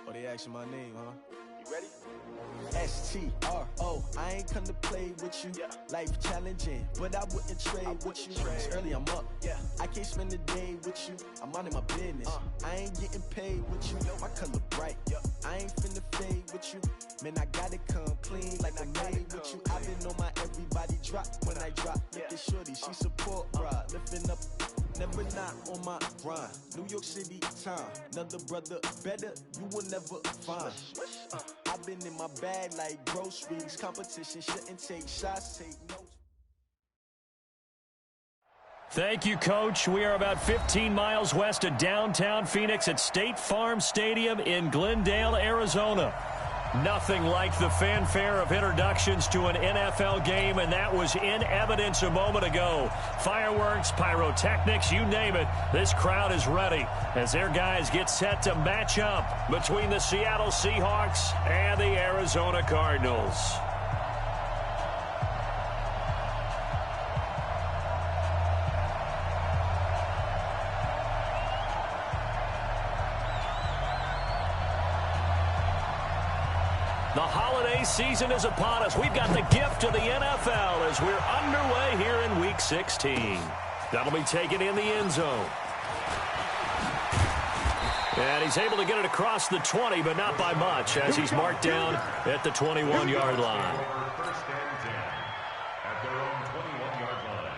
Oh, they asking my name, huh? You ready? S-T-R-O, I ain't come to play with you. Life challenging, but I wouldn't trade with you. It's early, I'm up. I can't spend the day with you. I'm minding my business. I ain't getting paid with you. My color bright. I ain't finna fade with you. Man, I gotta come clean like I made with you. I've been on my everybody drop when I drop. Look at shorty, she support ride. Lifting up, never not on my grind. New York City time, another brother better, you will never find. I've been in my bag like groceries. Competition shouldn't take shots, take notes. Thank you, Coach. We are about 15 miles west of downtown Phoenix at State Farm Stadium in Glendale, Arizona. Nothing like the fanfare of introductions to an NFL game, and that was in evidence a moment ago. Fireworks, pyrotechnics, you name it. This crowd is ready as their guys get set to match up between the Seattle Seahawks and the Arizona Cardinals. The holiday season is upon us. We've got the gift of the NFL as we're underway here in Week 16. That'll be taken in the end zone. And he's able to get it across the 20, but not by much, as he's marked down at the 21-yard line. First and 10 at their own 21-yard line.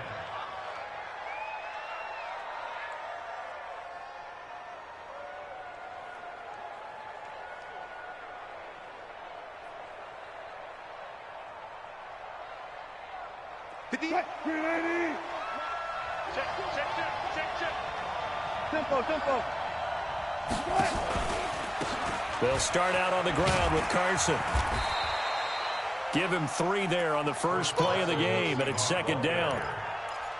Check. Tempo. They'll start out on the ground with Carson. Give him 3 there on the first play of the game, and it's second down.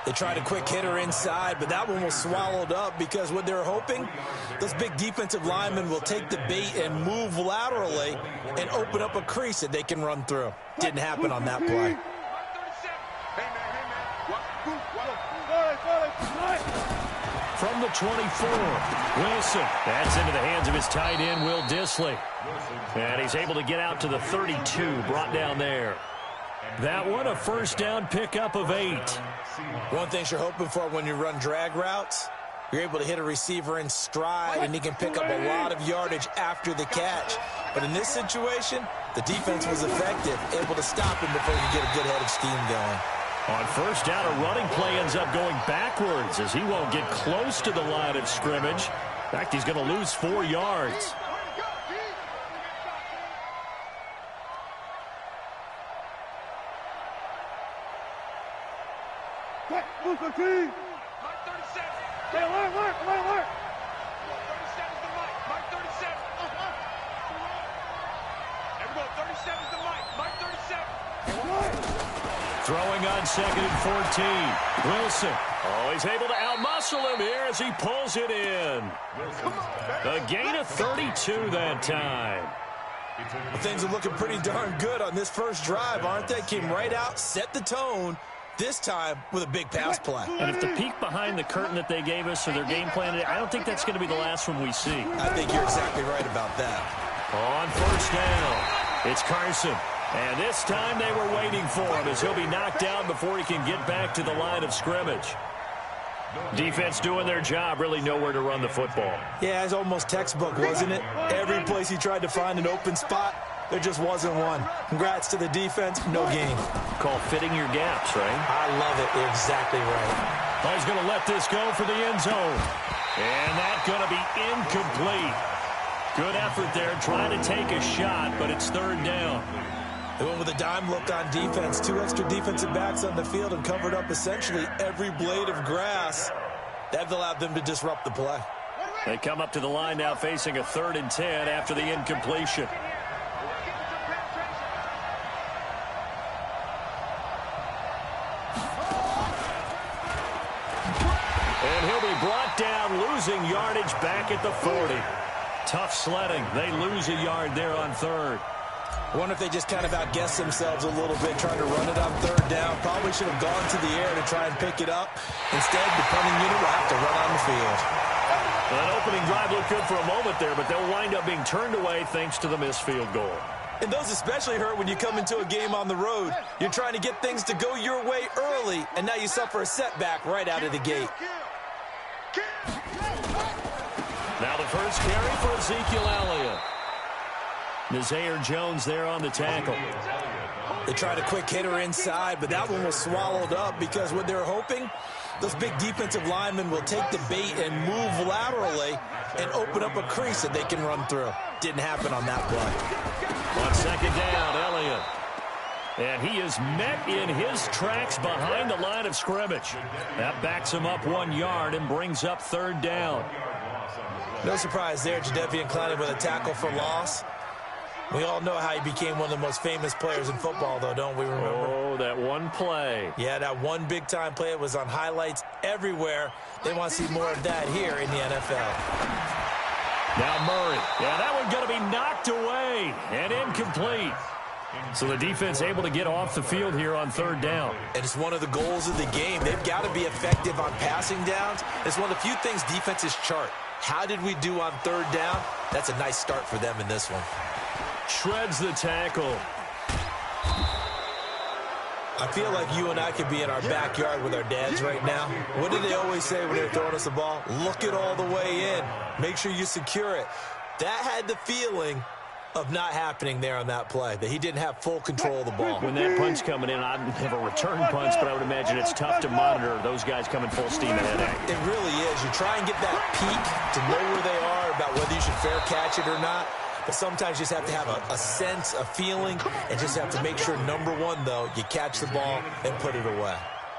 They tried a quick hitter inside, but that one was swallowed up because what they're hoping, those big defensive linemen will take the bait and move laterally and open up a crease that they can run through. Didn't happen on that play. From the 24, Wilson. That's into the hands of his tight end, Will Dissly. And he's able to get out to the 32, brought down there. That one, a first down pickup of 8. One thing you're hoping for when you run drag routes, you're able to hit a receiver in stride, and he can pick up a lot of yardage after the catch. But in this situation, the defense was effective, able to stop him before he could get a good head of steam going. On first down, a running play ends up going backwards as he won't get close to the line of scrimmage. In fact, he's going to lose 4 yards. Move the team. Mark 37. Hey, alert. 37's the mic. Mark 37. There we go. 37's the mic. Mark 37. Throwing on second and 14. Wilson. Oh, he's able to outmuscle him here as he pulls it in. A gain of 32 that time. Things are looking pretty darn good on this first drive, aren't they? Came right out, set the tone, this time with a big pass play. And if the peek behind the curtain that they gave us or their game plan, I don't think that's going to be the last one we see. I think you're exactly right about that. On first down, it's Carson. And this time they were waiting for him as he'll be knocked down before he can get back to the line of scrimmage. Defense doing their job, really nowhere to run the football. Yeah, it's almost textbook, wasn't it? Every place he tried to find an open spot, there just wasn't one. Congrats to the defense, no gain. Called fitting your gaps, right? I love it, exactly right. Oh, he's going to let this go for the end zone. And that's going to be incomplete. Good effort there, trying to take a shot, but it's third down. They went with a dime look on defense. 2 extra defensive backs on the field and covered up essentially every blade of grass. That allowed them to disrupt the play. They come up to the line now facing a 3rd and 10 after the incompletion. And he'll be brought down, losing yardage back at the 40. Tough sledding. They lose a yard there on 3rd. I wonder if they just kind of outguessed themselves a little bit trying to run it on 3rd down. Probably should have gone to the air to try and pick it up. Instead, the punting unit will have to run on the field. Well, that opening drive looked good for a moment there, but they'll wind up being turned away thanks to the missed field goal. And those especially hurt when you come into a game on the road. You're trying to get things to go your way early, and now you suffer a setback right out of the gate. Now the first carry for Ezekiel Elliott. Nazaire Jones there on the tackle. They tried a quick hitter inside, but that one was swallowed up because what they're hoping, those big defensive linemen will take the bait and move laterally and open up a crease that they can run through. Didn't happen on that play. On second down, Elliott. And he is met in his tracks behind the line of scrimmage. That backs him up 1 yard and brings up third down. No surprise there, Jadeveon Clowney with a tackle for loss. We all know how he became one of the most famous players in football, though, don't we remember? Oh, that one play. Yeah, that one big-time play. It was on highlights everywhere. They want to see more of that here in the NFL. Now Murray. Yeah, that one going to be knocked away and incomplete. So the defense able to get off the field here on third down. And it's one of the goals of the game. They've got to be effective on passing downs. It's one of the few things defenses chart. How did we do on third down? That's a nice start for them in this one. Shreds the tackle. I feel like you and I could be in our backyard with our dads right now. What did they always say when they're throwing us the ball? Look it all the way in. Make sure you secure it. That had the feeling of not happening there on that play, that he didn't have full control of the ball. When that punch coming in, I'd never return punch, but I would imagine it's tough to monitor those guys coming full steam ahead. It really is. You try and get that peek to know where they are about whether you should fair catch it or not. But sometimes you just have to have a sense, a feeling, and just have to make sure, number one, though, you catch the ball and put it away.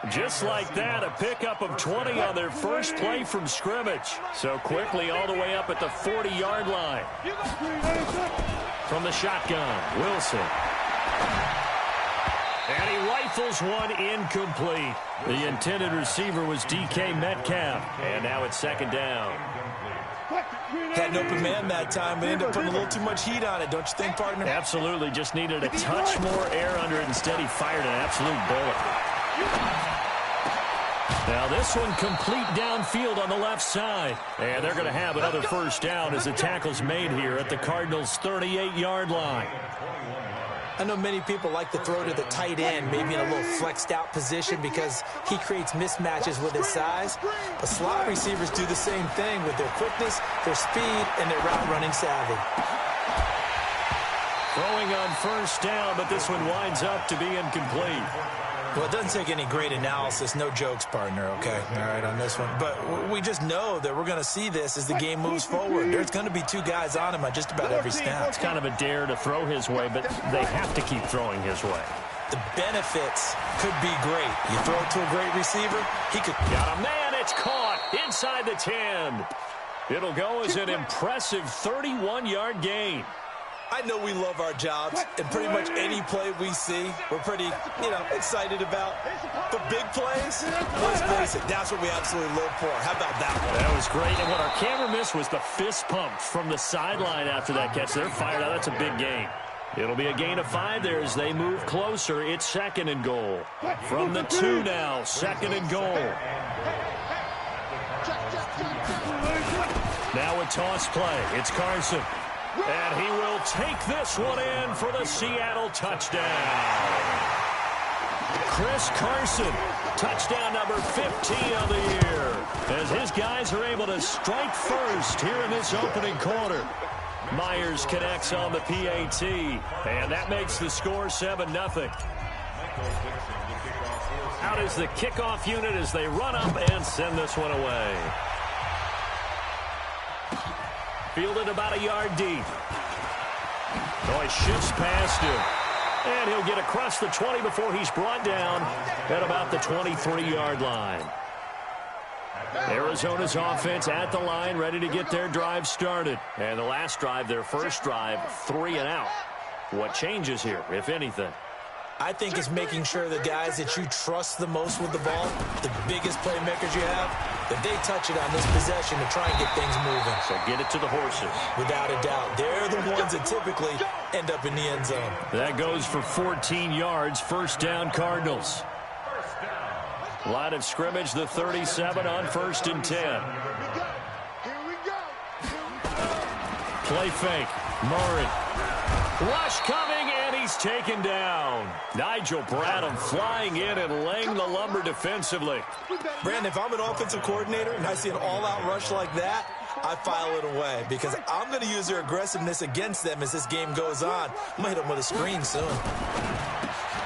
Just like that, a pickup of 20 on their first play from scrimmage. So quickly all the way up at the 40-yard line. From the shotgun, Wilson. And he rifles one incomplete. The intended receiver was DK Metcalf. And now it's second down. Had an open man that time, but ended up putting a little too much heat on it, don't you think, partner? Absolutely. Just needed a touch more air under it. Instead, he fired an absolute bullet. Now this one complete downfield on the left side. And they're going to have another first down as the tackle's made here at the Cardinals' 38-yard line. I know many people like to throw to the tight end, maybe in a little flexed out position because he creates mismatches with his size. But slot receivers do the same thing with their quickness, their speed, and their route running savvy. Throwing on first down, but this one winds up to be incomplete. Well, it doesn't take any great analysis, no jokes, partner, okay? All right, on this one. But we just know that we're going to see this as the game moves forward. There's going to be two guys on him on just about every snap. It's kind of a dare to throw his way, but they have to keep throwing his way. The benefits could be great. You throw it to a great receiver, he could... Got a man, it's caught inside the 10. It'll go as an impressive 31-yard gain. I know we love our jobs, and pretty much any play we see, we're pretty, excited about. But big plays, let's face it, that's what we absolutely live for. How about that one? That was great, and what our camera missed was the fist pump from the sideline after that catch. They're fired out. That's a big gain. It'll be a gain of 5 there as they move closer. It's second and goal. From the 2 now, second and goal. Now a toss play. It's Carson. And he will take this one in for the Seattle touchdown. Chris Carson, touchdown number 15 of the year, as his guys are able to strike first here in this opening quarter. Myers connects on the PAT, and that makes the score 7-0. Out is the kickoff unit as they run up and send this one away. Fielded about a yard deep. Oh, he shifts past him. And he'll get across the 20 before he's brought down at about the 23-yard line. Arizona's offense at the line, ready to get their drive started. And the last drive, their first drive, 3 and out. What changes here, if anything? I think it's making sure the guys that you trust the most with the ball, the biggest playmakers you have, that they touch it on this possession to try and get things moving. So get it to the horses. Without a doubt. They're the ones that typically end up in the end zone. That goes for 14 yards. First down, Cardinals. Line of scrimmage, the 37 on 1st and 10. Play fake. Murray. Rush coming, and he's taken down. Nigel Bradham flying in and laying the lumber defensively. Brandon, if I'm an offensive coordinator and I see an all-out rush like that, I file it away because I'm going to use their aggressiveness against them as this game goes on. I'm going to hit them with a screen soon.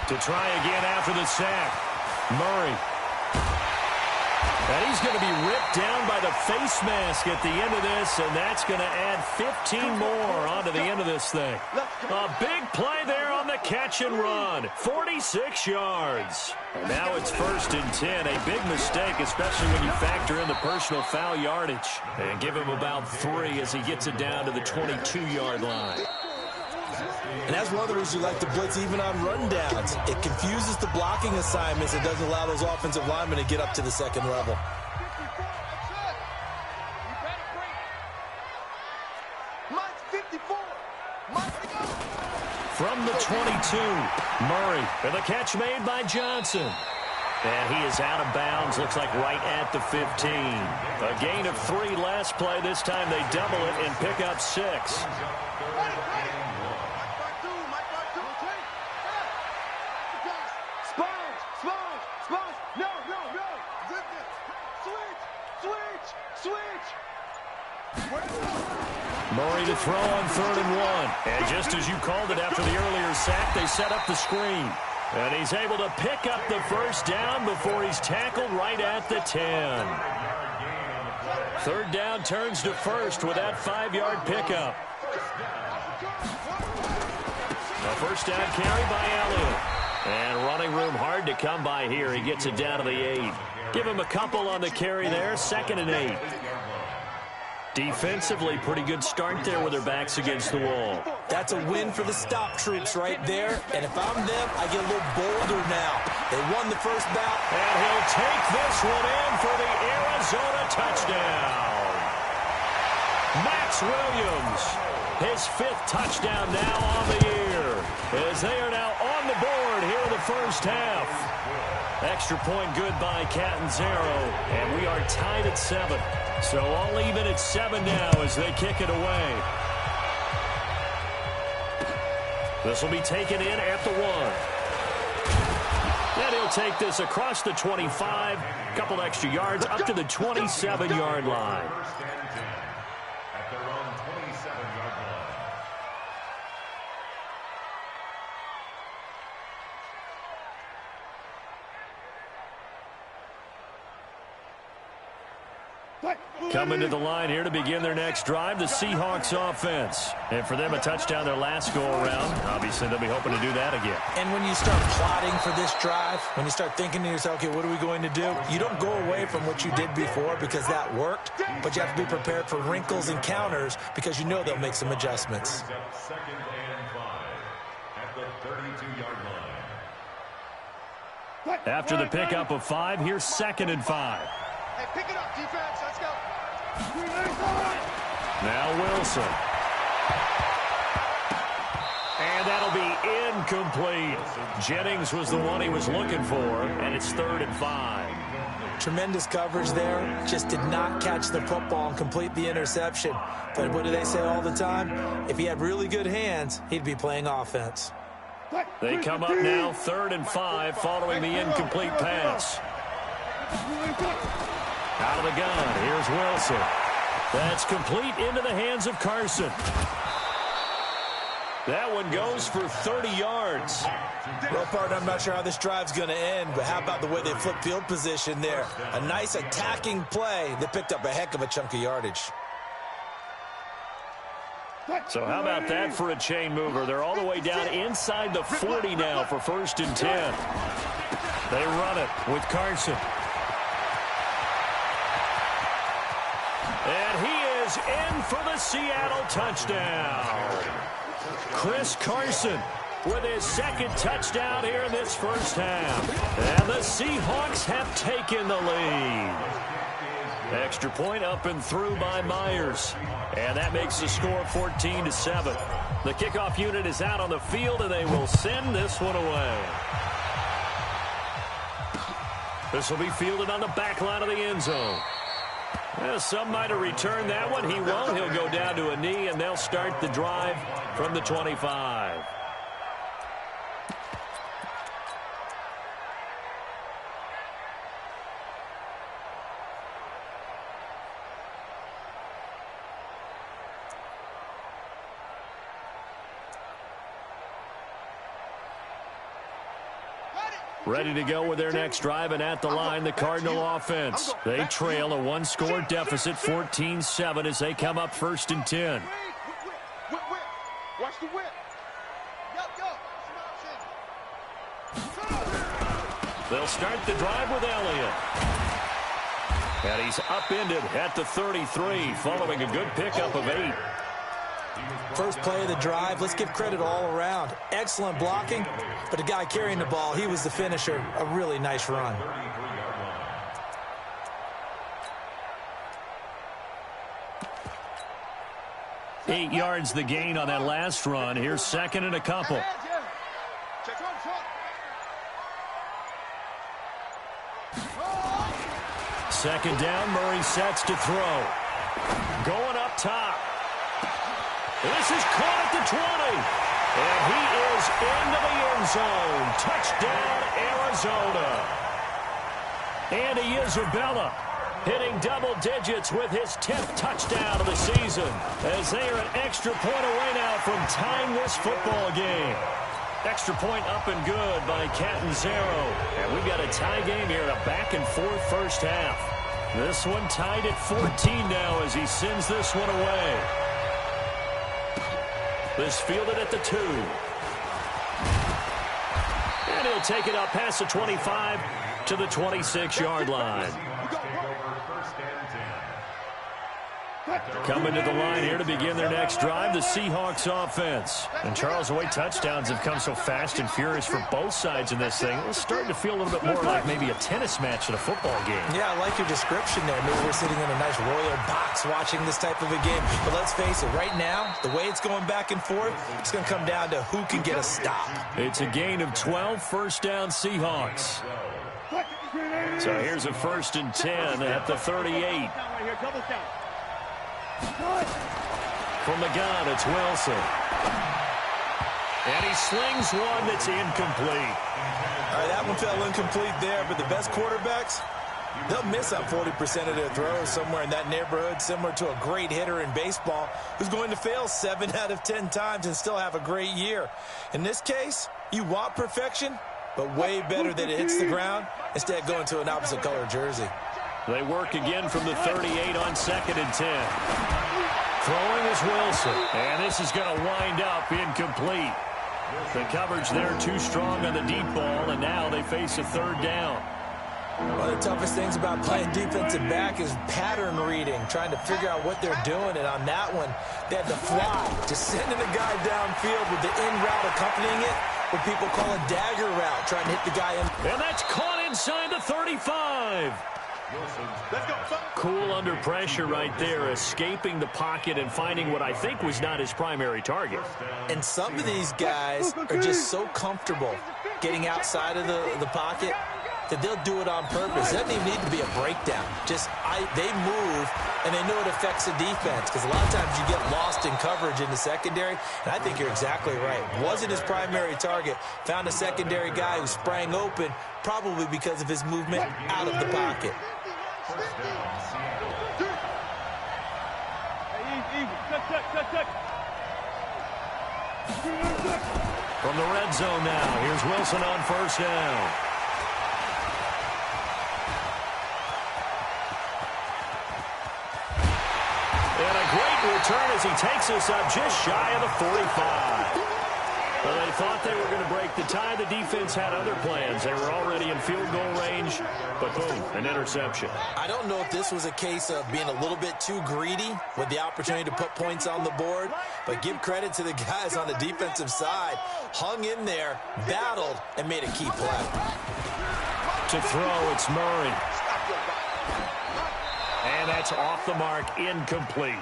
To try again after the sack. Murray. And he's going to be ripped down by the face mask at the end of this, and that's going to add 15 more onto the end of this thing. A big play there on the catch and run. 46 yards. And now it's 1st and 10. A big mistake, especially when you factor in the personal foul yardage. And give him about 3 as he gets it down to the 22-yard line. And that's one of the reasons you like to blitz even on rundowns. It confuses the blocking assignments. It doesn't allow those offensive linemen to get up to the second level. From the 22, Murray. And the catch made by Johnson. And he is out of bounds, looks like right at the 15. A gain of 3 last play. This time they double it and pick up 6. Murray to throw on 3rd and 1. And just as you called it after the earlier sack, they set up the screen. And he's able to pick up the first down before he's tackled right at the 10. 3rd down turns to 1st with that 5-yard pickup. A first down carry by Elliott. And running room hard to come by here. He gets it down to the 8. Give him a couple on the carry there. 2nd and 8. Defensively, pretty good start there with their backs against the wall. That's a win for the stop troops right there. And if I'm them, I get a little bolder now. They won the first bout. And he'll take this one in for the Arizona touchdown. Max Williams, his 5th touchdown now on the year, as they are now on the board here in the first half. Extra point good by Catanzaro, and we are tied at 7. So all even at 7 now as they kick it away. This will be taken in at the 1. And he'll take this across the 25, a couple extra yards up to the 27-yard line. At their own 27-yard line. Coming to the line here to begin their next drive, the Seahawks offense. And for them, a touchdown their last go-around. Obviously, they'll be hoping to do that again. And when you start plotting for this drive, when you start thinking to yourself, okay, what are we going to do? You don't go away from what you did before because that worked, but you have to be prepared for wrinkles and counters because you know they'll make some adjustments. 2nd and 5 at the 32-yard line. After the pickup of 5, here's 2nd and 5. Hey, pick it up, defense. Let's go. Now Wilson. And that'll be incomplete. Jennings was the one he was looking for, and it's 3rd and 5. Tremendous coverage there. Just did not catch the football and complete the interception. But what do they say all the time? If he had really good hands, he'd be playing offense. They come up now 3rd and 5 following the incomplete pass. Out of the gun, here's Wilson. That's complete into the hands of Carson. That one goes for 30 yards. Well, partner, I'm not sure how this drive's going to end, but how about the way they flip field position there? A nice attacking play that picked up a heck of a chunk of yardage. So how about that for a chain mover? They're all the way down inside the 40 now for 1st and 10. They run it with Carson. And he is in for the Seattle touchdown. Chris Carson with his 2nd touchdown here in this first half. And the Seahawks have taken the lead. Extra point up and through by Myers. And that makes the score 14-7. The kickoff unit is out on the field, and they will send this one away. This will be fielded on the back line of the end zone. Well, some might have returned that one. He won't. He'll go down to a knee, and they'll start the drive from the 25. Ready to go with their next drive, and at the line, the Cardinal offense. They trail a one-score deficit, 14-7, as they come up 1st and 10. Watch the whip. They'll start the drive with Elliott. And he's upended at the 33, following a good pickup of 8. First play of the drive, let's give credit all around. Excellent blocking, but the guy carrying the ball, he was the finisher. A really nice run. Eight yards the gain on that last run. Here's 2nd and a couple. Second down, Murray sets to throw. Going up top. This is caught at the 20. And he is into the end zone. Touchdown, Arizona. Andy Isabella hitting double digits with his 10th touchdown of the season, as they are an extra point away now from tying this football game. Extra point up and good by Catanzaro. And we've got a tie game here in a back-and-forth first half. This one tied at 14 now as he sends this one away. This fielded at the 2. And he'll take it up past the 25 to the 26-yard line. Coming to the line here to begin their next drive, the Seahawks offense. And Charles, the way touchdowns have come so fast and furious for both sides in this thing, it's starting to feel a little bit more like maybe a tennis match in a football game. Yeah, I like your description there. Maybe we're sitting in a nice royal box watching this type of a game. But let's face it, right now, the way it's going back and forth, it's going to come down to who can get a stop. It's a gain of 12, first down Seahawks. So here's a 1st and 10 at the 38. From the gun, it's Wilson. And he slings one that's incomplete. All right, that one fell incomplete there, but the best quarterbacks, they'll miss on 40% of their throws, somewhere in that neighborhood, similar to a great hitter in baseball who's going to fail 7 out of 10 times and still have a great year. In this case, you want perfection, but way better that it hits the ground instead of going to an opposite color jersey. They work again from the 38 on 2nd and 10. Throwing is Wilson, and this is going to wind up incomplete. The coverage there too strong on the deep ball, and now they face a 3rd down. One of the toughest things about playing defensive back is pattern reading, trying to figure out what they're doing, and on that one, they had to fly, just sending a guy downfield with the in route accompanying it, what people call a dagger route, trying to hit the guy in. And that's caught inside the 35. Cool under pressure right there, escaping the pocket and finding what I think was not his primary target. And some of these guys are just so comfortable getting outside of the pocket that they'll do it on purpose. It doesn't even need to be a breakdown. Just they move, and they know it affects the defense, because a lot of times you get lost in coverage in the secondary, and I think you're exactly right. Wasn't his primary target. Found a secondary guy who sprang open, probably because of his movement out of the pocket. From the red zone now, here's Wilson on 1st down. And a great return as he takes us up just shy of the 45. Well, they thought they were going to break the tie. The defense had other plans. They were already in field goal range, but boom, an interception. I don't know if this was a case of being a little bit too greedy with the opportunity to put points on the board, but give credit to the guys on the defensive side. Hung in there, battled, and made a key play. To throw, it's Murray. And that's off the mark, incomplete.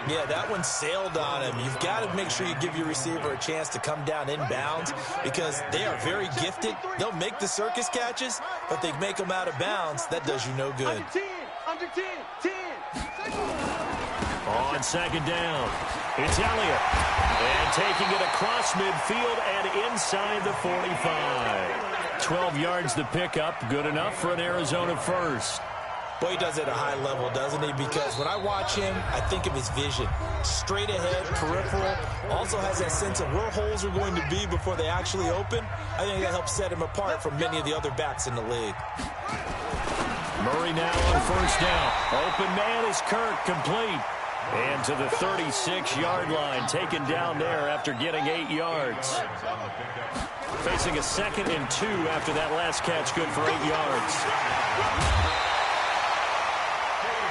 Yeah, that one sailed on him. You've got to make sure you give your receiver a chance to come down inbounds, because they are very gifted. They'll make the circus catches, but they make them out of bounds. That does you no good. Under 10. 10. On second down, it's Elliott. And taking it across midfield and inside the 45. 12 yards the pickup. Good enough for an Arizona first. Boy, he does it at a high level, doesn't he? Because when I watch him, I think of his vision. Straight ahead, peripheral. Also has that sense of where holes are going to be before they actually open. I think that helps set him apart from many of the other backs in the league. Murray now on first down. Open man is Kirk, complete. And to the 36-yard line, taken down there after getting 8 yards. Facing a 2nd and 2 after that last catch, good for 8 yards.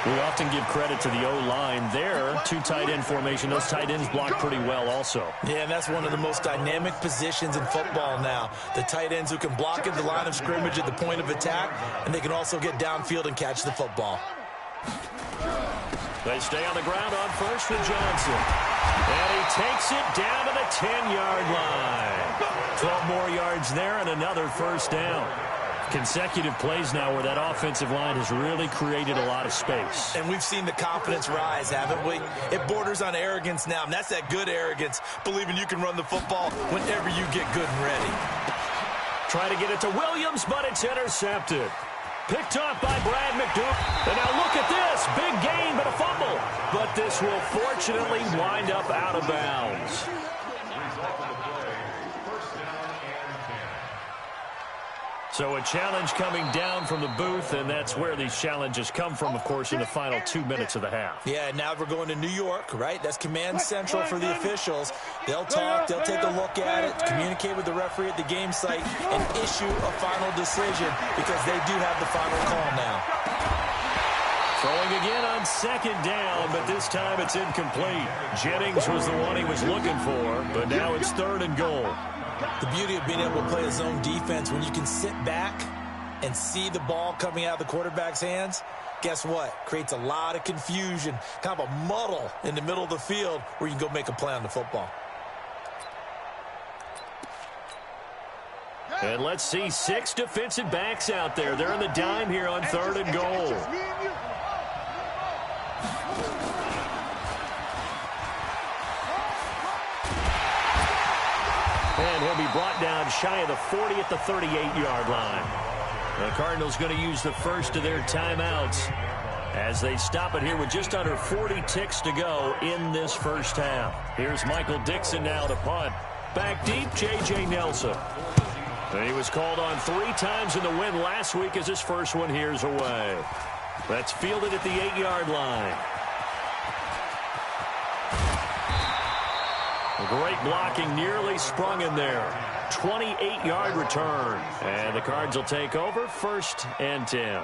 We often give credit to the O-line there. 2 tight end formation. Those tight ends block pretty well also. Yeah, and that's one of the most dynamic positions in football now. The tight ends who can block at the line of scrimmage at the point of attack, and they can also get downfield and catch the football. They stay on the ground on first with Johnson. And he takes it down to the 10-yard line. 12 more yards there and another first down. Consecutive plays now where that offensive line has really created a lot of space. And we've seen the confidence rise, haven't we? It borders on arrogance now, and that's that good arrogance, believing you can run the football whenever you get good and ready. Try to get it to Williams, but it's intercepted. Picked up by Brad McDougal. And now look at this. Big gain, but a fumble. But this will fortunately wind up out of bounds. So a challenge coming down from the booth, and that's where these challenges come from, of course, in the final 2 minutes of the half. Yeah, now we're going to New York, right? That's command central for the officials. They'll talk, they'll take a look at it, communicate with the referee at the game site, and issue a final decision because they do have the final call now. Throwing again on second down, but this time it's incomplete. Jennings was the one he was looking for, but now it's 3rd and goal. The beauty of being able to play a zone defense when you can sit back and see the ball coming out of the quarterback's hands, guess what? Creates a lot of confusion, kind of a muddle in the middle of the field where you can go make a play on the football. And let's see 6 defensive backs out there. They're in the dime here on 3rd and goal. And he'll be brought down shy of the 40 at the 38-yard line. The Cardinals going to use the first of their timeouts as they stop it here with just under 40 ticks to go in this first half. Here's Michael Dixon now to punt. Back deep, J.J. Nelson. And he was called on 3 times in the win last week as his first one here's away. That's fielded at the 8-yard line. Great blocking, nearly sprung in there. 28-yard return. And the Cards will take over, 1st and 10.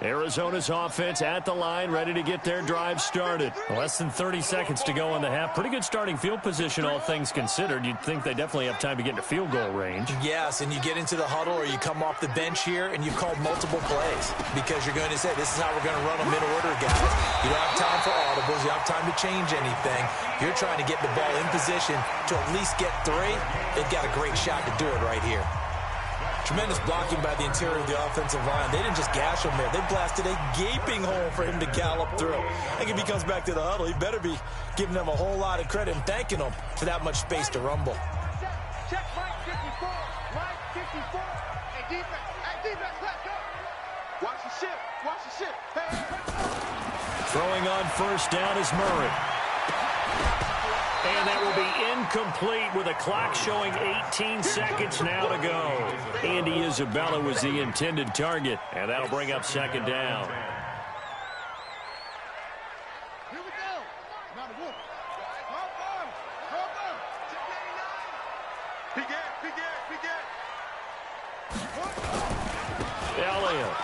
Arizona's offense at the line, ready to get their drive started. Less than 30 seconds to go in the half. Pretty good starting field position, all things considered. You'd think they definitely have time to get into field goal range. Yes, and you get into the huddle or you come off the bench here and you call multiple plays because you're going to say, this is how we're going to run them in order, guys. You don't have time for audibles. You don't have time to change anything. You're trying to get the ball in position to at least get 3. They've got a great shot to do it right here. Tremendous blocking by the interior of the offensive line. They didn't just gash him there. They blasted a gaping hole for him to gallop through. I think if he comes back to the huddle, he better be giving them a whole lot of credit and thanking them for that much space to rumble. Check Mike 54. Mike 54. Hey, defense. Hey, defense, let's go. Watch the ship. Watch the ship. Hey. Throwing on first down is Murray. And that will be incomplete with a clock showing 18 seconds now to go. Andy Isabella was the intended target, and that'll bring up 2nd down. Here we go. Not a whoop. Hold on. Hold on. 289. Begin. Elliott.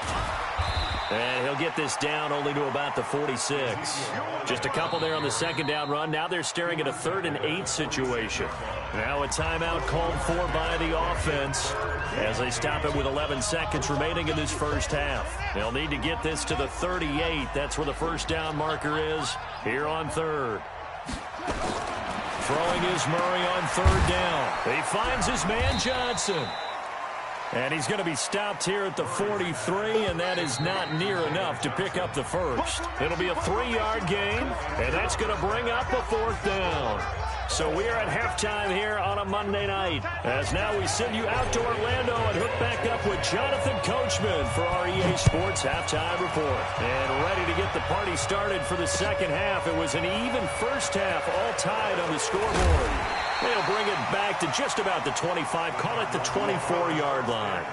And he'll get this down only to about the 46. Just a couple there on the second down run. Now they're staring at a 3rd and 8 situation. Now a timeout called for by the offense as they stop it with 11 seconds remaining in this first half. They'll need to get this to the 38. That's where the first down marker is here on 3rd. Throwing is Murray on 3rd down. He finds his man Johnson. And he's going to be stopped here at the 43, and that is not near enough to pick up the first. It'll be a 3-yard gain, and that's going to bring up a 4th down. So we are at halftime here on a Monday night. As now we send you out to Orlando and hook back up with Jonathan Coachman for our EA Sports Halftime Report. And ready to get the party started for the second half. It was an even first half, all tied on the scoreboard. They'll bring it back to just about the 25, call it the 24-yard line.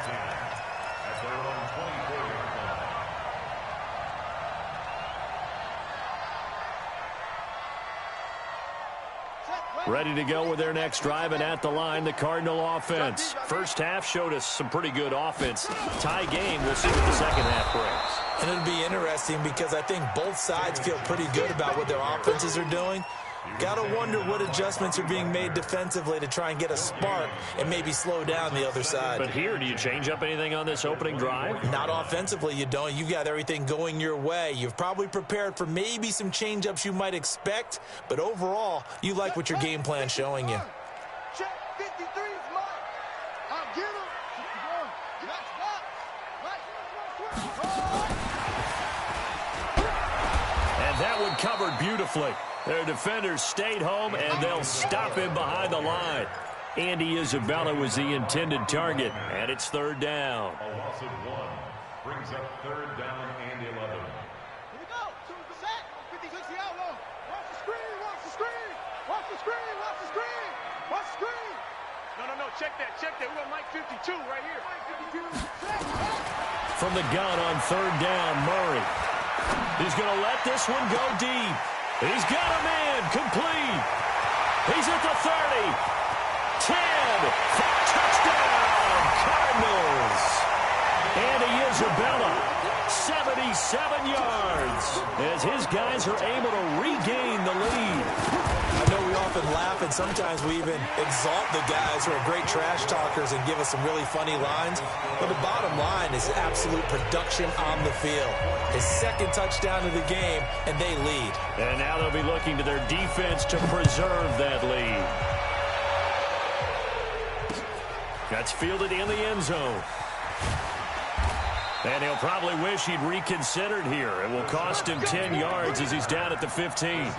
Ready to go with their next drive, and at the line, the Cardinal offense. First half showed us some pretty good offense. Tie game, we'll see what the second half brings. And it'll be interesting because I think both sides feel pretty good about what their offenses are doing. Got to wonder what adjustments are being made defensively to try and get a spark and maybe slow down the other side. But here, do you change up anything on this opening drive? Not offensively, you don't. You've got everything going your way. You've probably prepared for maybe some change-ups you might expect, but overall, you like what your game plan's showing you. Check 53 is mine. I'll get him. And that one covered beautifully. Their defenders stayed home, and they'll stop him behind the line. Andy Isabella was the intended target, and it's 3rd down. A loss of 1 brings up 3rd down and 11. Here we go. Set. 56 out low. Watch the screen. Watch the screen. Watch the screen. Watch the screen. Watch the screen. No. Check that. Check that. We're on Mike 52 right here. Mike 52. Set. From the gun on 3rd down, Murray. He's going to let this one go deep. He's got a man complete. He's at the 30. 10. Touchdown, Cardinals. Andy Isabella, 77 yards, as his guys are able to regain the lead. I know we often laugh, and sometimes we even exalt the guys who are great trash talkers and give us some really funny lines. But the bottom line is absolute production on the field. His 2nd touchdown of the game, and they lead. And now they'll be looking to their defense to preserve that lead. That's fielded in the end zone. And he'll probably wish he'd reconsidered here. It will cost him 10 yards as he's down at the 15.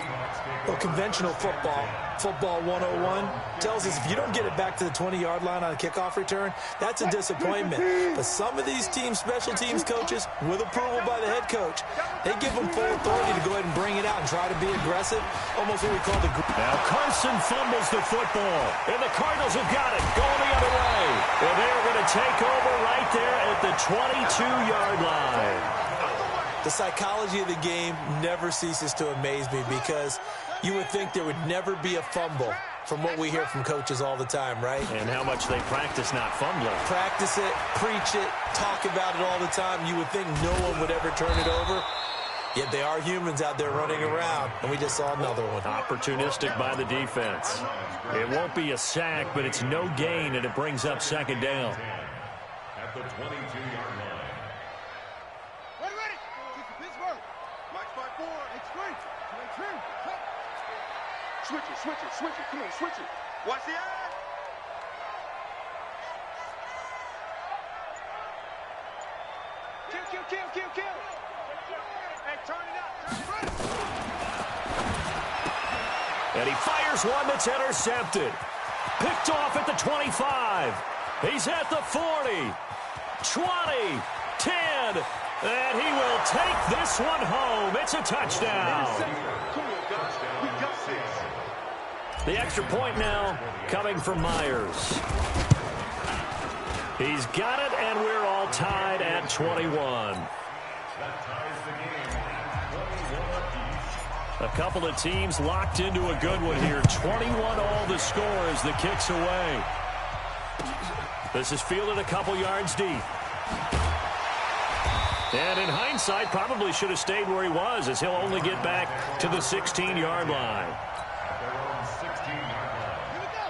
Well, conventional football 101, tells us if you don't get it back to the 20-yard line on a kickoff return, that's a disappointment. But some of these teams, special teams coaches, with approval by the head coach, they give them full authority to go ahead and bring it out and try to be aggressive, almost what we call the... Now Carson fumbles the football, and the Cardinals have got it, going the other way. And they're going to take over right there at the 22-yard line. The psychology of the game never ceases to amaze me because you would think there would never be a fumble from what we hear from coaches all the time, right? And how much they practice not fumbling. Practice it, preach it, talk about it all the time. You would think no one would ever turn it over. Yet they are humans out there running around, and we just saw another one. Opportunistic by the defense. It won't be a sack, but it's no gain, and it brings up 2nd down. At the 22-yard line. Ready. Pittsburgh. Mike 5-4. X3. Switch it. Come on, switch it. Watch the eye. Kill. Hey, turn it up. And he fires one that's intercepted. Picked off at the 25. He's at the 40. 20. 10. And he will take this one home. It's a touchdown. Come on, guys. We got this. The extra point now coming from Myers. He's got it, and we're all tied at 21. That ties the game. 21 apiece. A couple of teams locked into a good one here. 21 all the score as the kick's away. This is fielded a couple yards deep. And in hindsight, probably should have stayed where he was, as he'll only get back to the 16-yard line.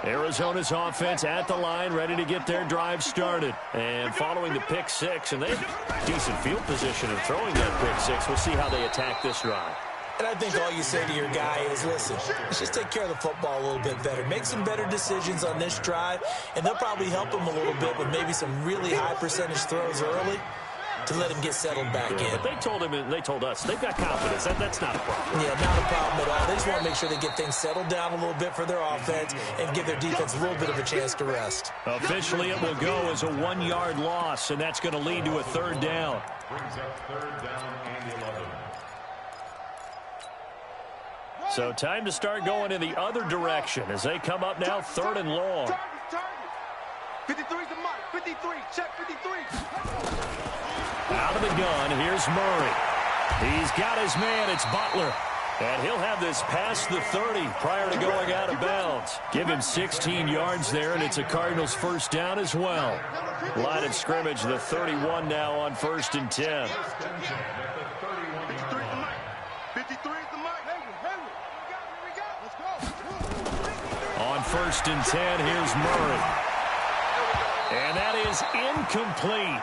Arizona's offense at the line, ready to get their drive started. And following the pick six, and they have decent field position in throwing that pick six. We'll see how they attack this drive. And I think all you say to your guy is, listen, let's just take care of the football a little bit better. Make some better decisions on this drive, and they'll probably help him a little bit with maybe some really high percentage throws early to let him get settled back in. But they told us they've got confidence. That's not a problem. Yeah, not a problem at all. They just want to make sure they get things settled down a little bit for their offense and give their defense a little bit of a chance to rest. Officially, it will go as a 1-yard loss, and that's going to lead to a third down. Brings up third down and 11. So time to start going in the other direction as they come up now, third and long. 53's the mark. 53. Check 53. Out of the gun, here's Murray. He's got his man, it's Butler. And he'll have this past the 30 prior to going out of bounds. Give him 16 yards there, and it's a Cardinals first down as well. Line of scrimmage, the 31 now on 1st and 10. 53's the mark. On 1st and 10, here's Murray. And that is incomplete.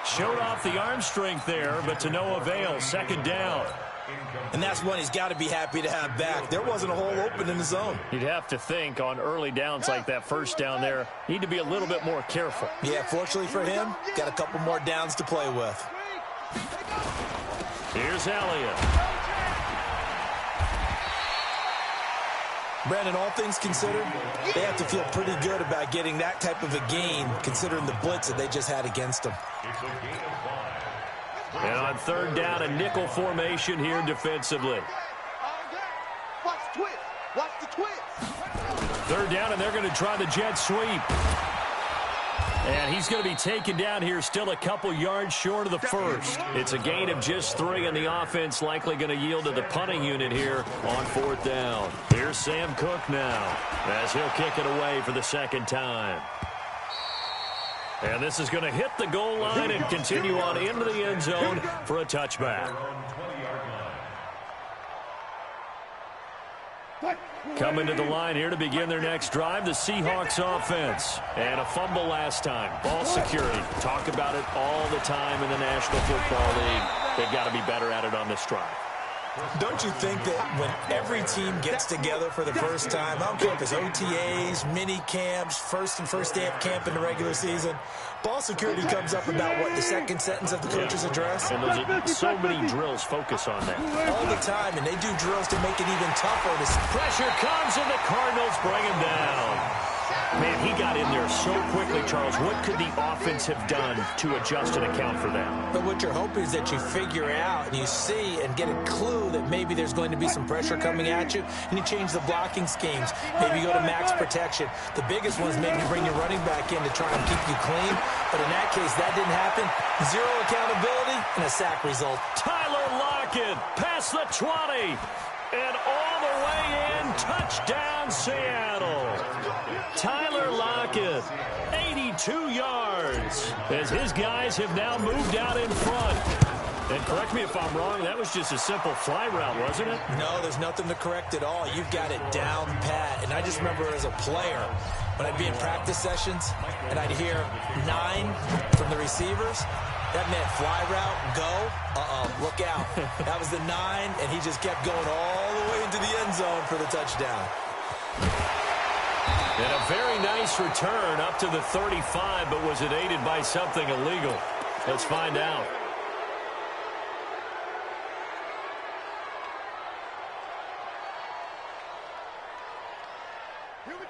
Showed off the arm strength there, but to no avail. 2nd down. And that's one he's got to be happy to have back. There wasn't a hole open in the zone. You'd have to think on early downs like that first down there, need to be a little bit more careful. Yeah, fortunately for him, got a couple more downs to play with. Here's Elliott. Brandon, all things considered, they have to feel pretty good about getting that type of a gain, considering the blitz that they just had against them. And on 3rd down, a nickel formation here defensively. Watch the twist. Watch the twist. 3rd down, and they're going to try the jet sweep. And he's going to be taken down here, still a couple yards short of the first. It's a gain of just 3, and the offense likely going to yield to the punting unit here on 4th down. Here's Sam Cook now, as he'll kick it away for the 2nd time. And this is going to hit the goal line and continue on into the end zone for a touchback. Coming to the line here to begin their next drive, the Seahawks offense. And a fumble last time. Ball security. Talk about it all the time in the National Football League. They've got to be better at it on this drive. Don't you think that when every team gets together for the first time, I don't care if it's OTAs, mini camps, first day of camp in the regular season, ball security comes up about, what, the 2nd sentence of the coach's address? And so many drills focus on that. All the time, and they do drills to make it even tougher. Pressure comes, and the Cardinals bring him down. Man, he got in there so quickly, Charles. What could the offense have done to adjust and account for that? But what you're hoping is that you figure out and you see and get a clue that maybe there's going to be some pressure coming at you, and you change the blocking schemes. Maybe you go to max protection. The biggest one is maybe you bring your running back in to try and keep you clean. But in that case, that didn't happen. 0 accountability and a sack result. Tyler Lockett past the 20 and all the way in. Touchdown, Seattle. Tyler Lockett, 82 yards, as his guys have now moved out in front. And correct me if I'm wrong, that was just a simple fly route, wasn't it? No, there's nothing to correct at all. You've got it down pat. And I just remember as a player, when I'd be in practice sessions, and I'd hear 9 from the receivers, that meant fly route, go, look out. That was the 9, and he just kept going all the way into the end zone for the touchdown. And a very nice return up to the 35, but was it aided by something illegal? Let's find out.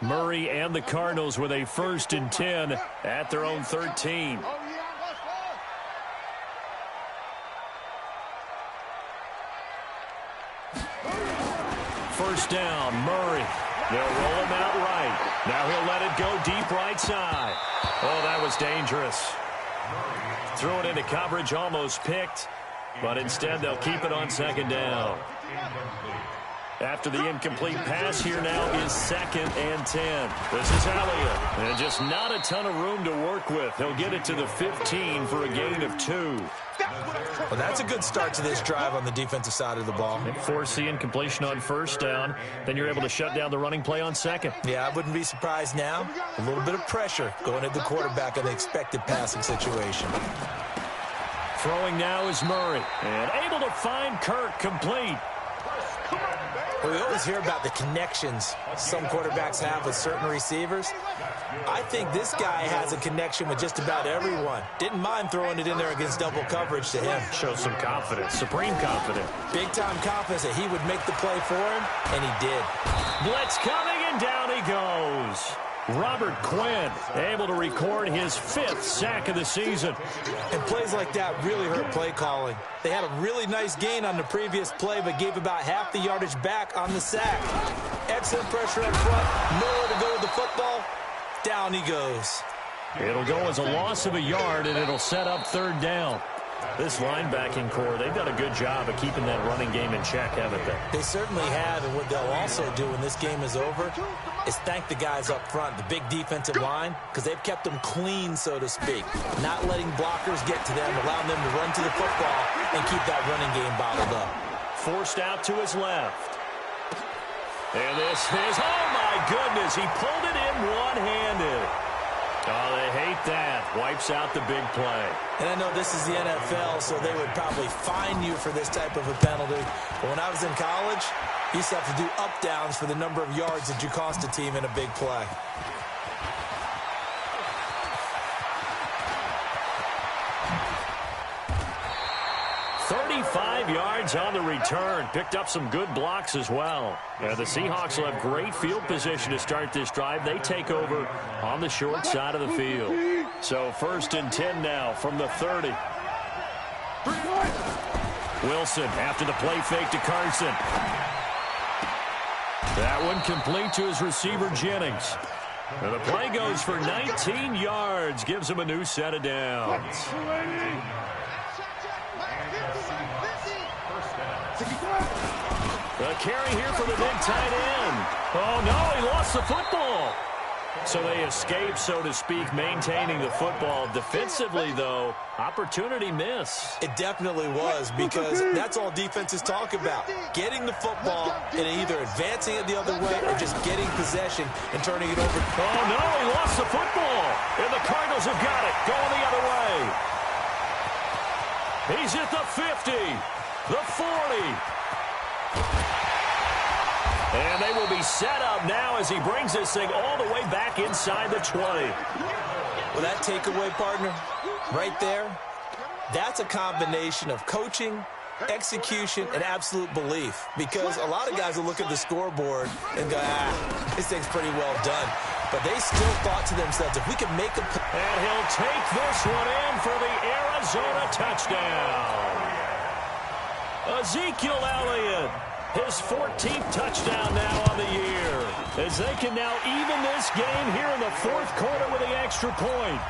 Murray and the Cardinals with a 1st and 10 at their own 13. First down, Murray. They'll roll him out right. Now he'll let it go deep right side. Oh, that was dangerous. Threw it into coverage, almost picked. But instead, they'll keep it on 2nd down. After the incomplete pass, here now is 2nd and 10. This is Elliott. And just not a ton of room to work with. He'll get it to the 15 for a gain of 2. Well, that's a good start to this drive on the defensive side of the ball. They force the incompletion on 1st down. Then you're able to shut down the running play on 2nd. Yeah, I wouldn't be surprised now. A little bit of pressure going at the quarterback in the expected passing situation. Throwing now is Murray. And able to find Kirk complete. Well, we always hear about the connections some quarterbacks have with certain receivers. I think this guy has a connection with just about everyone. Didn't mind throwing it in there against double coverage to him. Shows some confidence, supreme confidence. Big-time confidence that he would make the play for him, and he did. Blitz coming, and down he goes. Robert Quinn able to record his 5th sack of the season. And plays like that really hurt play calling. They had a really nice gain on the previous play, but gave about half the yardage back on the sack. Excellent pressure up front. Nowhere to go with the football. Down he goes. It'll go as a loss of a yard, and it'll set up 3rd down. This linebacking core, they've done a good job of keeping that running game in check, haven't they? They certainly have, and what they'll also do when this game is over is thank the guys up front, the big defensive line, because they've kept them clean, so to speak. Not letting blockers get to them, allowing them to run to the football and keep that running game bottled up. Forced out to his left. And this is, oh my goodness, he pulled it in one-handed. Oh, they hate that. Wipes out the big play. And I know this is the NFL, so they would probably fine you for this type of a penalty. But when I was in college, you used to have to do up-downs for the number of yards that you cost a team in a big play. Yards on the return. Picked up some good blocks as well. The Seahawks will have great field position to start this drive. They take over on the short side of the field. So 1st and 10 now from the 30. Wilson after the play fake to Carson. That one complete to his receiver Jennings. And the play goes for 19 yards. Gives him a new set of downs. The carry here for the big tight end. Oh, no, he lost the football. So they escape, so to speak, maintaining the football. Defensively, though, opportunity miss. It definitely was, because that's all defenses talk about. Getting the football and either advancing it the other way or just getting possession and turning it over. Oh, no, he lost the football. And the Cardinals have got it, going the other way. He's at the 50, the 40. And they will be set up now as he brings this thing all the way back inside the 20. Well, that takeaway, partner, right there, that's a combination of coaching, execution, and absolute belief. Because a lot of guys will look at the scoreboard and go, this thing's pretty well done. But they still thought to themselves, if we can make a... And he'll take this one in for the Arizona touchdown. Ezekiel Elliott. His 14th touchdown now on the year, as they can now even this game here in the 4th quarter with the extra point.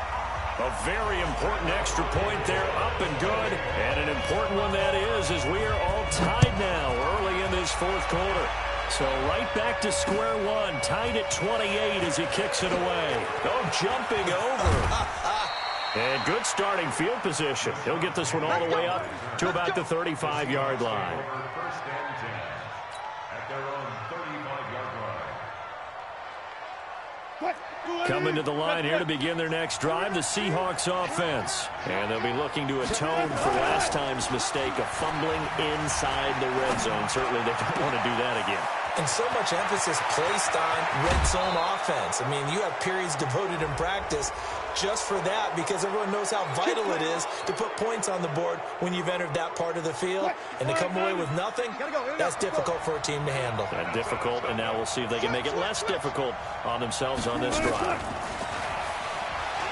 A very important extra point there, up and good, and an important one that is, as we are all tied now early in this 4th quarter. So right back to square one, tied at 28 as he kicks it away. Oh, jumping over. And good starting field position. He'll get this one all the way up to about the 35-yard line. Coming to the line here to begin their next drive, the Seahawks offense. And they'll be looking to atone for last time's mistake of fumbling inside the red zone. Certainly they don't want to do that again. And so much emphasis placed on red zone offense. I mean, you have periods devoted in practice just for that, because everyone knows how vital it is to put points on the board when you've entered that part of the field. And to come away with nothing, that's difficult for a team to handle. Difficult, and now we'll see if they can make it less difficult on themselves on this drive.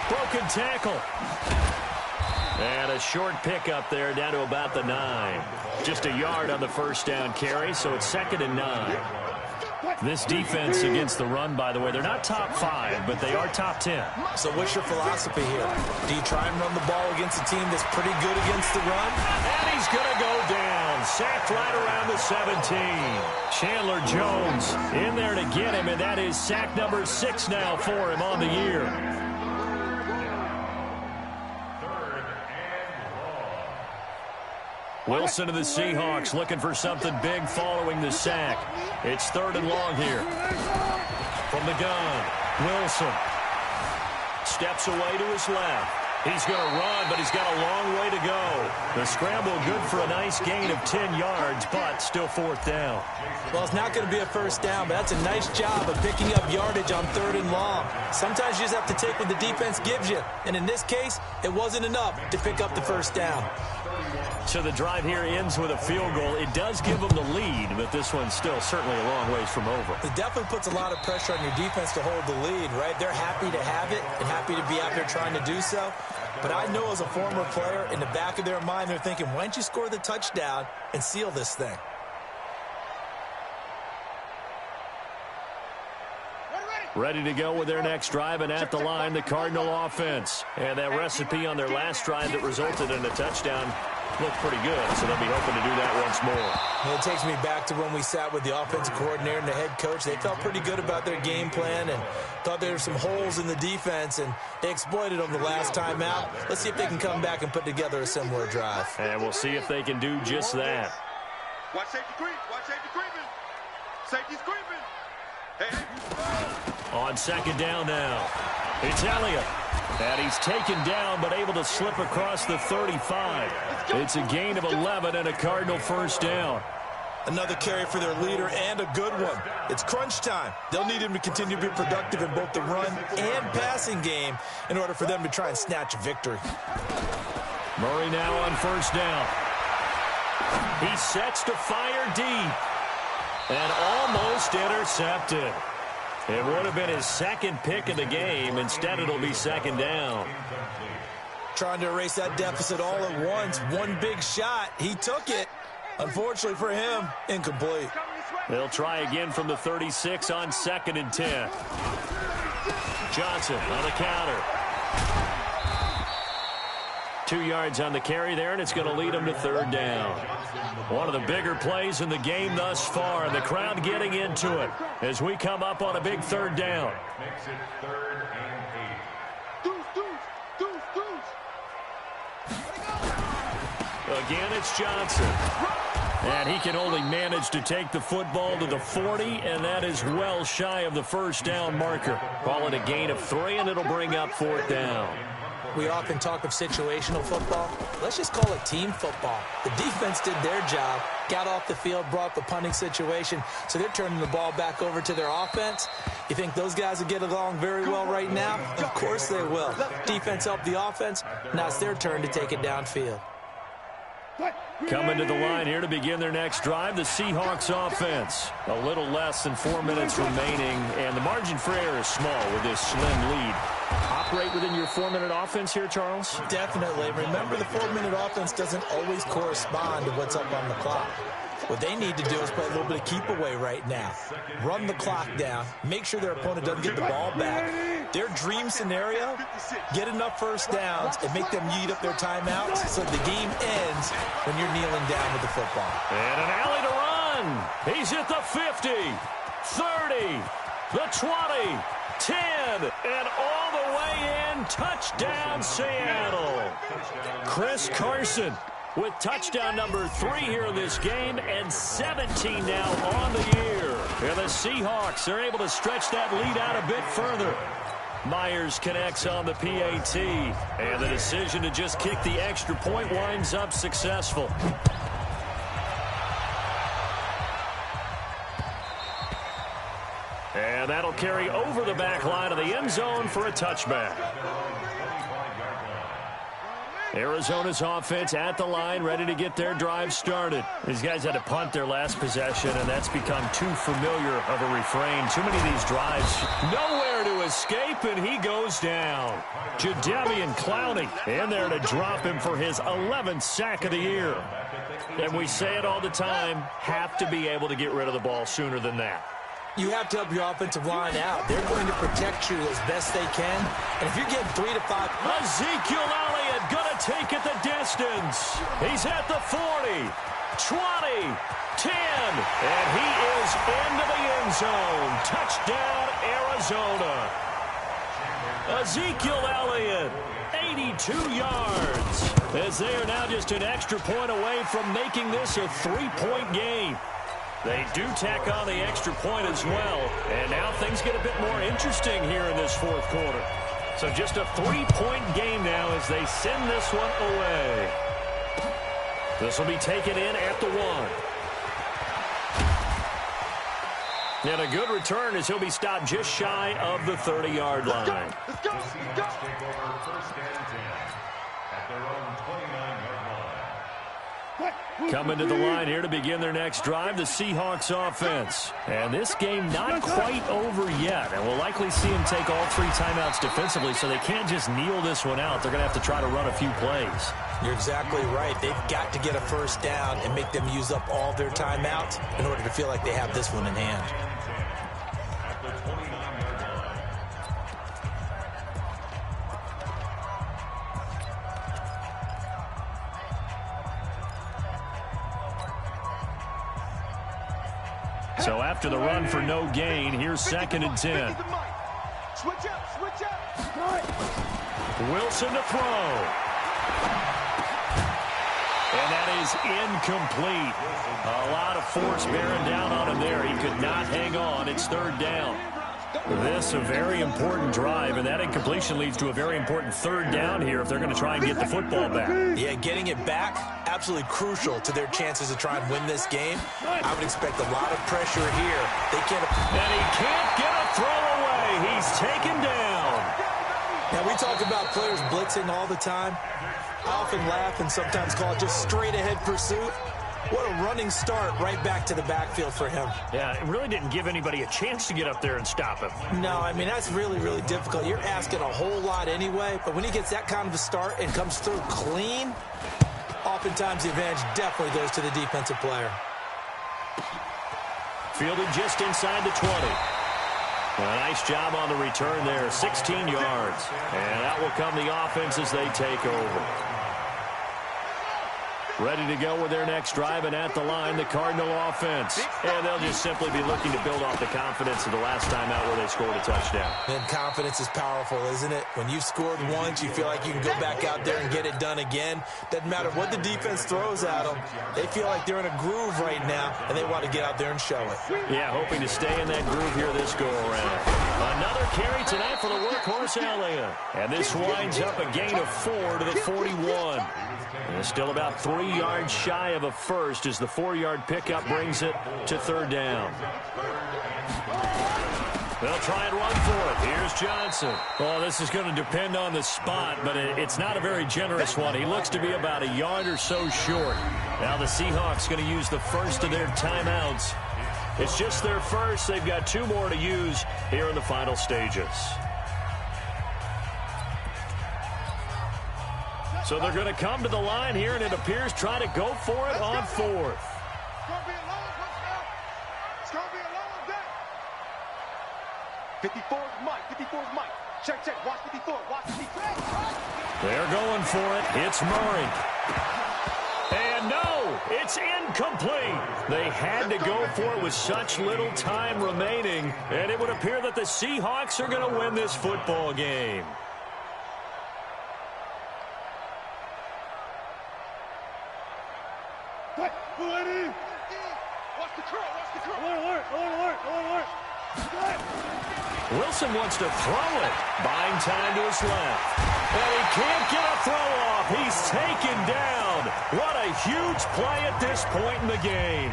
Broken tackle. And a short pickup there down to about the 9. Just a yard on the first down carry, so it's 2nd and 9. This defense against the run, by the way, they're not top 5, but they are top 10. So what's your philosophy here? Do you try and run the ball against a team that's pretty good against the run? And he's going to go down. Sacked right around the 17. Chandler Jones in there to get him, and that is sack number 6 now for him on the year. Wilson of the Seahawks looking for something big following the sack. It's 3rd and long here. From the gun, Wilson steps away to his left. He's going to run, but he's got a long way to go. The scramble good for a nice gain of 10 yards, but still 4th down. Well, it's not going to be a first down, but that's a nice job of picking up yardage on 3rd and long. Sometimes you just have to take what the defense gives you, and in this case, it wasn't enough to pick up the first down. So the drive here ends with a field goal. It does give them the lead, but this one's still certainly a long ways from over. It definitely puts a lot of pressure on your defense to hold the lead, right? They're happy to have it and happy to be out there trying to do so. But I know as a former player, in the back of their mind, they're thinking, why don't you score the touchdown and seal this thing? Ready to go with their next drive, and at the line, the Cardinal offense. And that recipe on their last drive that resulted in a touchdown looked pretty good, so they'll be hoping to do that once more. Well, it takes me back to when we sat with the offensive coordinator and the head coach. They felt pretty good about their game plan and thought there were some holes in the defense, and they exploited them the last time out. Let's see if they can come back and put together a similar drive. And we'll see if they can do just that. Watch safety creep. Watch safety creeping. Safety's creeping. Hey. On 2nd down now, it's Elliott. And he's taken down, but able to slip across the 35. It's a gain of 11 and a Cardinal first down. Another carry for their leader and a good one. It's crunch time. They'll need him to continue to be productive in both the run and passing game in order for them to try and snatch a victory. Murray now on 1st down. He sets to fire deep. And almost intercepted. It would have been his 2nd pick of the game. Instead, it'll be 2nd down. Trying to erase that deficit all at once. One big shot. He took it. Unfortunately for him, incomplete. They'll try again from the 36 on 2nd and 10. Johnson on the counter. 2 yards on the carry there, and it's going to lead him to 3rd down. One of the bigger plays in the game thus far, and the crowd getting into it as we come up on a big 3rd down. Makes it 3rd and 8. Again, it's Johnson. And he can only manage to take the football to the 40, and that is well shy of the first down marker. Call it a gain of 3, and it'll bring up 4th down. We often talk of situational football. Let's just call it team football. The defense did their job, got off the field, brought the punting situation, so they're turning the ball back over to their offense. You think those guys will get along very well right now? Of course they will. Defense helped the offense. Now it's their turn to take it downfield. Coming to the line here to begin their next drive, the Seahawks offense. A little less than 4 minutes remaining, and the margin for error is small with this slim lead. Operate within your 4-minute offense here, Charles? Definitely. Remember, the 4-minute offense doesn't always correspond to what's up on the clock. What they need to do is play a little bit of keep away right now. Run the clock down. Make sure their opponent doesn't get the ball back. Their dream scenario, get enough first downs and make them eat up their timeouts so the game ends when you're kneeling down with the football. And an alley to run. He's at the 50, 30, the 20, 10, and all the way in. Touchdown, Seattle. Chris Carson with touchdown number 3 here in this game, and 17 now on the year. And the Seahawks are able to stretch that lead out a bit further. Myers connects on the PAT, and the decision to just kick the extra point winds up successful. And that'll carry over the back line of the end zone for a touchback. Arizona's offense at the line, ready to get their drive started. These guys had to punt their last possession, and that's become too familiar of a refrain. Too many of these drives, nowhere to escape, and he goes down. Jadeveon Clowney in there to drop him for his 11th sack of the year. And we say it all the time, have to be able to get rid of the ball sooner than that. you have to help your offensive line out. They're going to protect you as best they can. And if you're getting 3 to 5... Ezekiel Elliott going to take it the distance. He's at the 40, 20, 10, and he is into the end zone. Touchdown, Arizona. Ezekiel Elliott, 82 yards, as they are now just an extra point away from making this a 3-point game. They do tack on the extra point as well, and now things get a bit more interesting here in this fourth quarter. So just a 3-point game now as they send this one away. This will be taken in at the 1. And a good return as he'll be stopped just shy of the 30-yard line. Let's go. Take over first and 10 at their own 29-yard line. Coming to the line here to begin their next drive, the Seahawks offense. And this game not quite over yet. And we'll likely see them take all 3 timeouts defensively, so they can't just kneel this one out. They're going to have to try to run a few plays. You're exactly right. They've got to get a first down and make them use up all their timeouts in order to feel like they have this one in hand. At the 29-yard line. So after the run for no gain, here's 2nd and 10. Switch up. Wilson to throw. And that is incomplete. A lot of force bearing down on him there. He could not hang on. It's 3rd down. This a very important drive, and that incompletion leads to a very important 3rd down here if they're going to try and get the football back. Yeah, getting it back, absolutely crucial to their chances to try and win this game. I would expect a lot of pressure here. They can't... And he can't get a throw away. He's taken down. Now, we talk about players blitzing all the time. I often laugh and sometimes call it just straight-ahead pursuit. What a running start right back to the backfield for him. Yeah, it really didn't give anybody a chance to get up there and stop him. No, I mean, that's really, really difficult. You're asking a whole lot anyway, but when he gets that kind of a start and comes through clean, oftentimes the advantage definitely goes to the defensive player. Fielded just inside the 20. A nice job on the return there, 16 yards. And out will come the offense as they take over. Ready to go with their next drive, and at the line, the Cardinal offense. And they'll just simply be looking to build off the confidence of the last time out where they scored a touchdown. And confidence is powerful, isn't it? When you've scored once, you feel like you can go back out there and get it done again. Doesn't matter what the defense throws at them. They feel like they're in a groove right now, and they want to get out there and show it. Yeah, hoping to stay in that groove here this go-around. Another carry tonight for the workhorse Elliott. And this winds up a gain of 4 to the 41. And still about 3 yards shy of a first as the 4-yard pickup brings it to 3rd down. They'll try and run for it. Here's Johnson. Oh, this is going to depend on the spot, but it's not a very generous one. He looks to be about a yard or so short. Now the Seahawks going to use the first of their timeouts. It's just their first. They've got 2 more to use here in the final stages. So they're going to come to the line here, and it appears try to go for it on 4th. It's going to be a long touchdown. It's going to be a long day. 54 is Mike. 54 is Mike. Check. Watch 54. Watch 54. They're going for it. It's Murray. And no, it's incomplete. They had to go for it with such little time remaining, and it would appear that the Seahawks are going to win this football game. Wilson wants to throw it. Buying time to his left. And he can't get a throw off. He's taken down. What a huge play at this point in the game.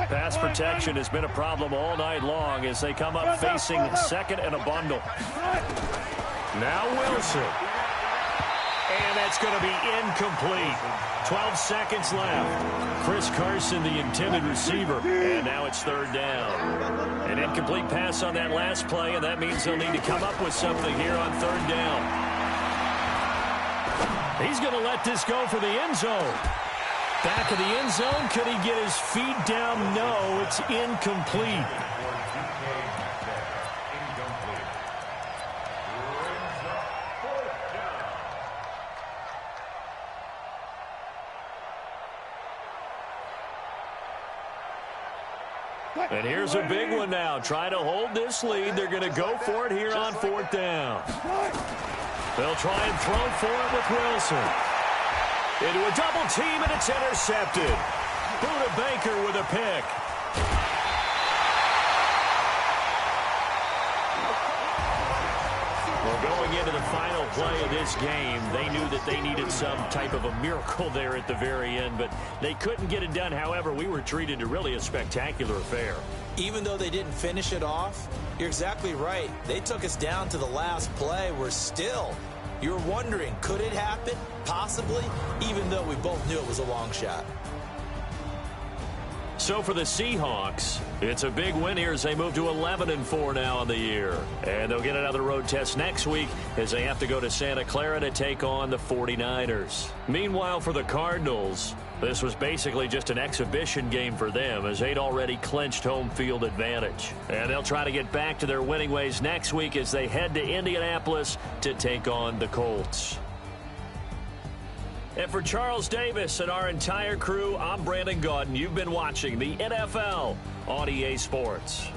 Pass protection has been a problem all night long as they come up facing 2nd and a bundle. Now Wilson. And that's going to be incomplete. 12 seconds left. Chris Carson, the intended receiver. And now it's 3rd down. An incomplete pass on that last play, and that means they'll need to come up with something here on 3rd down. He's going to let this go for the end zone. Back of the end zone. Could he get his feet down? No, it's incomplete. And here's a big one now. Trying to hold this lead. They're going to go for it here on 4th down. They'll try and throw for it with Wilson. Into a double team, and it's intercepted. Buda Baker with a pick. Well, going into the final play of this game, they knew that they needed some type of a miracle there at the very end, but they couldn't get it done. However, we were treated to really a spectacular affair. Even though they didn't finish it off, you're exactly right. They took us down to the last play. We're still, you're wondering, could it happen? Possibly, even though we both knew it was a long shot. So for the Seahawks, it's a big win here as they move to 11-4 now on the year. And they'll get another road test next week as they have to go to Santa Clara to take on the 49ers. Meanwhile, for the Cardinals, this was basically just an exhibition game for them as they'd already clinched home field advantage. And they'll try to get back to their winning ways next week as they head to Indianapolis to take on the Colts. And for Charles Davis and our entire crew, I'm Brandon Gaudin. You've been watching the NFL on EA Sports.